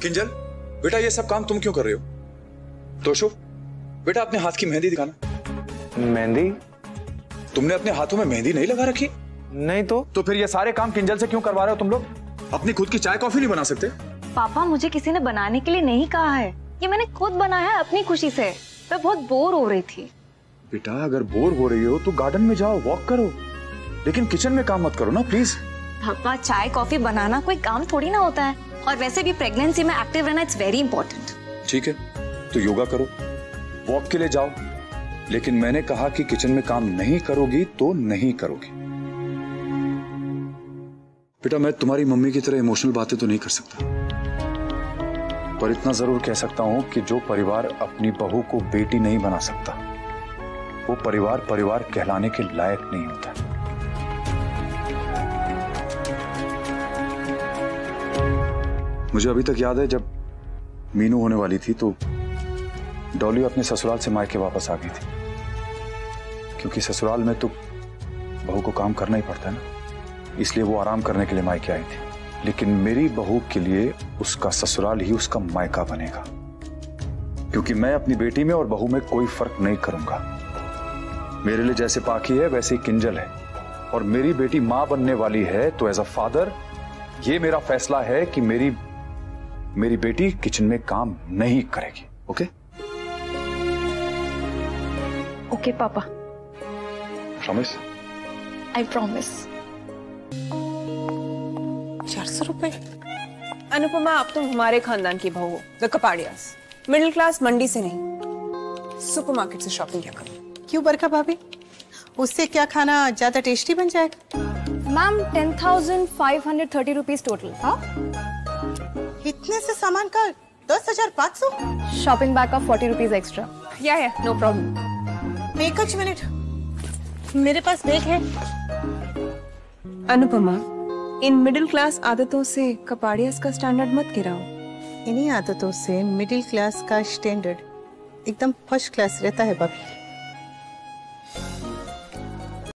किंजल बेटा ये सब काम तुम क्यों कर रहे हो? तोशो बेटा अपने हाथ की मेहंदी दिखाना। मेहंदी? तुमने अपने हाथों में मेहंदी नहीं लगा रखी? नहीं तो फिर ये सारे काम किंजल से क्यों करवा रहे हो तुम लोग? अपनी खुद की चाय कॉफी नहीं बना सकते? पापा मुझे किसी ने बनाने के लिए नहीं कहा है, ये मैंने खुद बनाया है अपनी खुशी से। मैं बहुत बोर हो रही थी। बेटा अगर बोर हो रही हो तो गार्डन में जाओ, वॉक करो, लेकिन किचन में काम मत करो ना प्लीज। पापा चाय कॉफी बनाना कोई काम थोड़ी ना होता है, और वैसे भी प्रेगनेंसी में एक्टिव रहना इट्स वेरी इंपॉर्टेंट। ठीक है तो योगा करो, वॉक के लिए जाओ, लेकिन मैंने कहा कि किचन में काम नहीं करोगी तो नहीं करोगी। बेटा मैं तुम्हारी मम्मी की तरह इमोशनल बातें तो नहीं कर सकता, पर इतना जरूर कह सकता हूं कि जो परिवार अपनी बहू को बेटी नहीं बना सकता वो परिवार परिवार कहलाने के लायक नहीं होता। मुझे अभी तक याद है जब मीनू होने वाली थी तो डॉली अपने ससुराल से मायके वापस आ गई थी, क्योंकि ससुराल में तो बहू को काम करना ही पड़ता है ना, इसलिए वो आराम करने के लिए मायके आई थी। लेकिन मेरी बहू के लिए उसका ससुराल ही उसका मायका बनेगा, क्योंकि मैं अपनी बेटी में और बहू में कोई फर्क नहीं करूंगा। मेरे लिए जैसे पाखी है वैसे ही किंजल है, और मेरी बेटी मां बनने वाली है तो एज अ फादर ये मेरा फैसला है कि मेरी बेटी किचन में काम नहीं करेगी। ओके? ओके पापा। प्रॉमिस? I promise. 400 रुपए? अनुपमा आप तुम हमारे खानदान की बहू हो, द कपाड़ियास। मिडिल क्लास मंडी से नहीं सुपरमार्केट से शॉपिंग किया करो। क्यों बरका भाभी, उससे क्या खाना ज्यादा टेस्टी बन जाएगा? Ma'am 10,530 rupees total. हाँ? इतने से सामान का 10,500? शॉपिंग बैग का 40 रुपीज एक्स्ट्रा। या नो प्रॉब्लम। एक मिनट, मेरे पास बैग है। अनुपमा इन मिडिल क्लास आदतों से कपाड़ियास का स्टैंडर्ड मत गिराओ। इन्हीं आदतों से मिडिल क्लास का स्टैंडर्ड एकदम फर्स्ट क्लास रहता है भाभी।